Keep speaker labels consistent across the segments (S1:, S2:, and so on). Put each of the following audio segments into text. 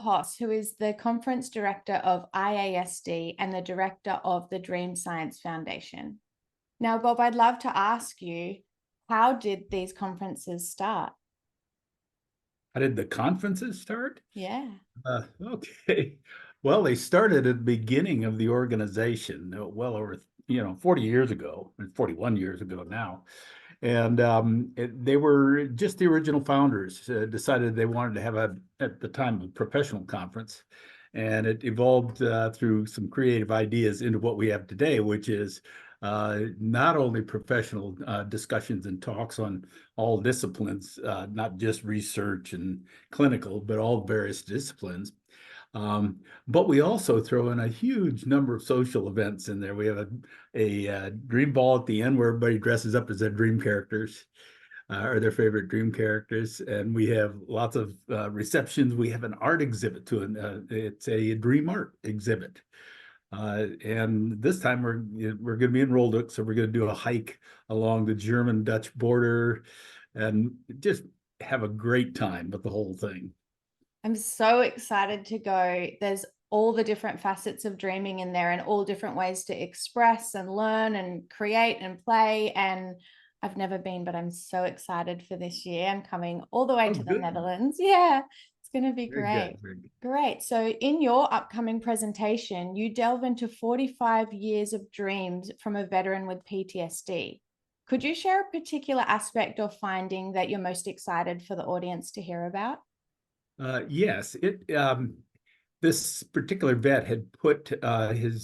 S1: Hoss, who is the conference director of IASD and the director of the Dream Science Foundation. Now, Bob, I'd love to ask you, how did these conferences start?
S2: How did the conferences start?
S1: Yeah.
S2: Okay. Well, they started at the beginning of the organization, well over, 40 years ago, 41 years ago now. And they were just the original founders decided they wanted to have at the time, a professional conference. And it evolved through some creative ideas into what we have today, which is not only professional discussions and talks on all disciplines, not just research and clinical, but all various disciplines. But we also throw in a huge number of social events in there. We have a dream ball at the end where everybody dresses up as their dream characters or their favorite dream characters. And we have lots of receptions. We have an art exhibit too, and it's a dream art exhibit. And this time we're going to be in Rolduc, so we're going to do a hike along the German-Dutch border and just have a great time with the whole thing.
S1: I'm so excited to go. There's all the different facets of dreaming in there and all different ways to express and learn and create and play. And I've never been, but I'm so excited for this year. I'm coming all the way
S2: Oh,
S1: to the
S2: good.
S1: Netherlands. Yeah, it's going to be
S2: Very
S1: great.
S2: good. Very good.
S1: Great. So, in your upcoming presentation, you delve into 45 years of dreams from a veteran with PTSD. Could you share a particular aspect or finding that you're most excited for the audience to hear about?
S2: Yes, this particular vet had put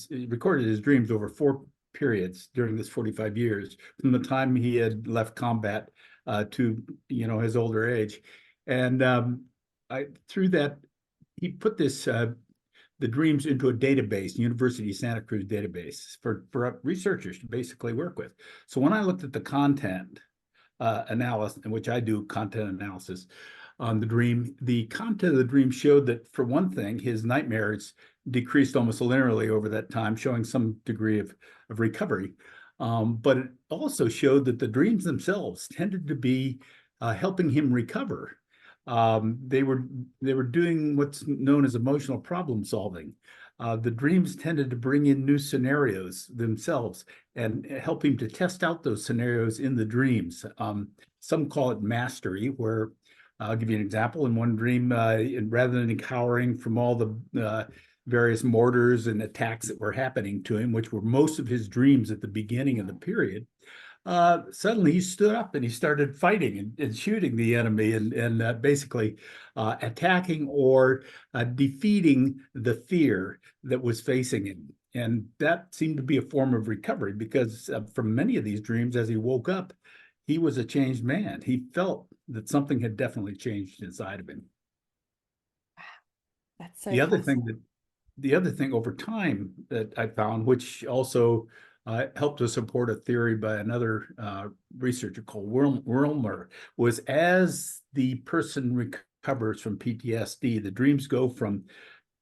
S2: recorded his dreams over 4 periods during this 45 years, from the time he had left combat to his older age, and through that he put the dreams into a database, University of Santa Cruz database for researchers to basically work with. So when I looked at the content analysis, in which I do content analysis on the dream, the content of the dream showed that, for one thing, his nightmares decreased almost linearly over that time, showing some degree of recovery. But it also showed that the dreams themselves tended to be helping him recover. They were doing what's known as emotional problem solving. The dreams tended to bring in new scenarios themselves and help him to test out those scenarios in the dreams. Some call it mastery, where I'll give you an example. In one dream, rather than cowering from all the various mortars and attacks that were happening to him, which were most of his dreams at the beginning of the period, suddenly he stood up and he started fighting and shooting the enemy and basically attacking or defeating the fear that was facing him. And that seemed to be a form of recovery, because from many of these dreams, as he woke up, he was a changed man. He felt that something had definitely changed inside of him.
S1: That's so
S2: The other
S1: fascinating.
S2: thing that the other thing over time that I found, which also helped to support a theory by another researcher called Wormer, was as the person recovers from PTSD, the dreams go from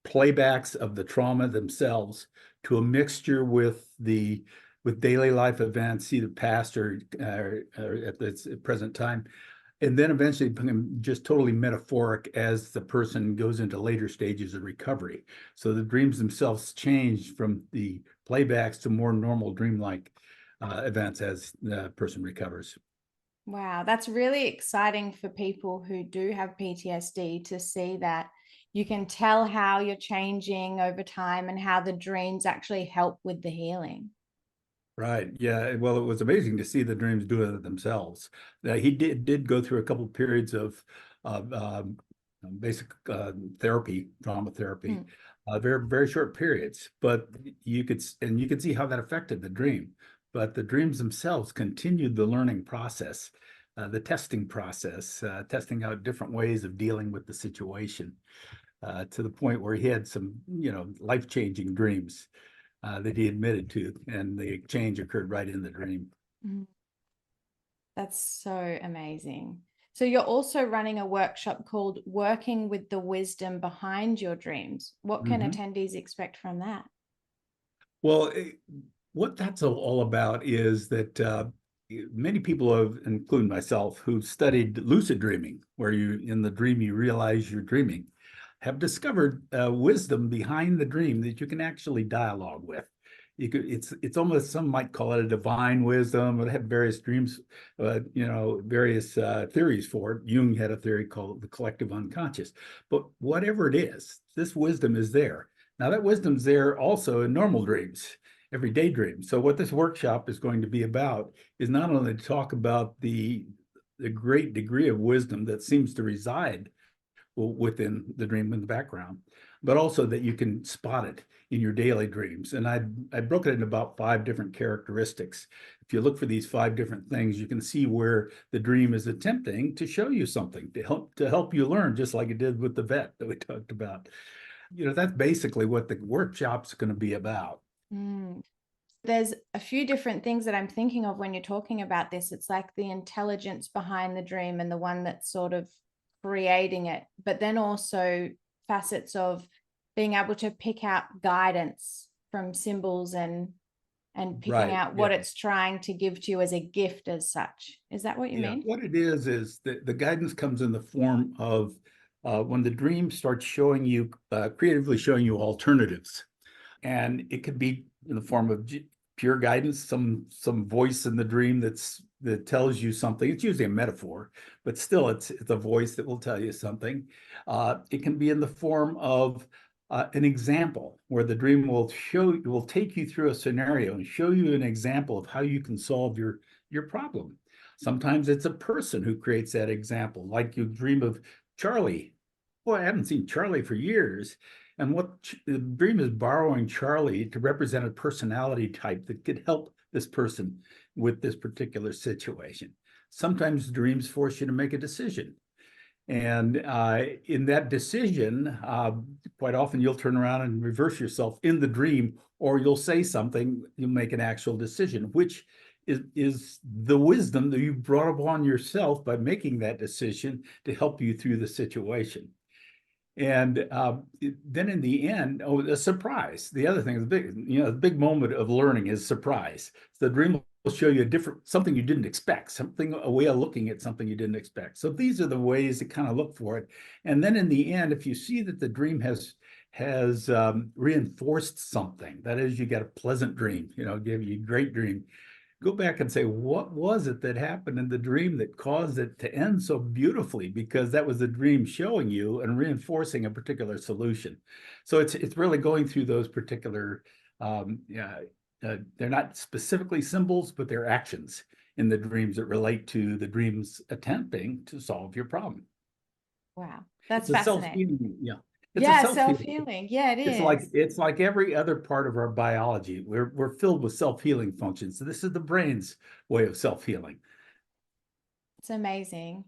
S2: playbacks of the trauma themselves to a mixture with daily life events, either past or at the present time, and then eventually become just totally metaphoric as the person goes into later stages of recovery. So the dreams themselves change from the playbacks to more normal dreamlike events as the person recovers.
S1: Wow, that's really exciting for people who do have PTSD to see that you can tell how you're changing over time and how the dreams actually help with the healing.
S2: Right. Yeah. Well, it was amazing to see the dreams do it themselves. He did go through a couple of periods of basic therapy, trauma therapy,
S1: Mm.
S2: very short periods. But you could see how that affected the dream. But the dreams themselves continued the learning process, the testing process, testing out different ways of dealing with the situation, to the point where he had some, life-changing dreams that he admitted to, and the exchange occurred right in the dream.
S1: Mm. That's so amazing. So you're also running a workshop called Working with the Wisdom Behind Your Dreams. What can
S2: Mhm.
S1: attendees expect from that?
S2: Well, what that's all about is that many people have, including myself, who've studied lucid dreaming, where in the dream you realize you're dreaming. have discovered wisdom behind the dream that you can actually dialogue with. It's almost, some might call it a divine wisdom, or they have various dreams, various theories for it. Jung had a theory called the collective unconscious. But whatever it is, this wisdom is there. Now that wisdom's there also in normal dreams, everyday dreams. So what this workshop is going to be about is not only to talk about the great degree of wisdom that seems to reside within the dream in the background, but also that you can spot it in your daily dreams. And I broke it into about 5 different characteristics. If you look for these 5 different things, you can see where the dream is attempting to show you something to help you learn, just like it did with the vet that we talked about. That's basically what the workshop's going to be about.
S1: Mm. There's a few different things that I'm thinking of when you're talking about this. It's like the intelligence behind the dream and the one that's sort of creating it, but then also facets of being able to pick out guidance from symbols and picking out what it's trying to give to you as a gift as such. Is that what you mean?
S2: What it is that the guidance comes in the form of when the dream starts showing you, creatively showing you alternatives. And it could be in the form of pure guidance, some voice in the dream that tells you something. It's usually a metaphor, but still it's a voice that will tell you something. It can be in the form of an example where the dream will take you through a scenario and show you an example of how you can solve your problem. Sometimes it's a person who creates that example, like you dream of Charlie. Boy, I haven't seen Charlie for years. And what the dream is borrowing Charlie to represent a personality type that could help this person with this particular situation. Sometimes dreams force you to make a decision. And in that decision, quite often you'll turn around and reverse yourself in the dream, or you'll say something, you'll make an actual decision, which is the wisdom that you brought upon yourself by making that decision to help you through the situation. And then in the end, a surprise. The other thing is the big moment of learning is surprise. So the dream will show you something you didn't expect, a way of looking at something you didn't expect. So these are the ways to kind of look for it. And then in the end, if you see that the dream has reinforced something, that is, you got a pleasant dream, give you a great dream, go back and say, what was it that happened in the dream that caused it to end so beautifully? Because that was the dream showing you and reinforcing a particular solution. So it's really going through those particular, they're not specifically symbols, but they're actions in the dreams that relate to the dreams attempting to solve your problem.
S1: Wow, that's
S2: It's
S1: fascinating.
S2: It's
S1: Yeah,
S2: a
S1: self-healing. Yeah, it is.
S2: It's like every other part of our biology. We're filled with self-healing functions. So this is the brain's way of self-healing.
S1: It's amazing.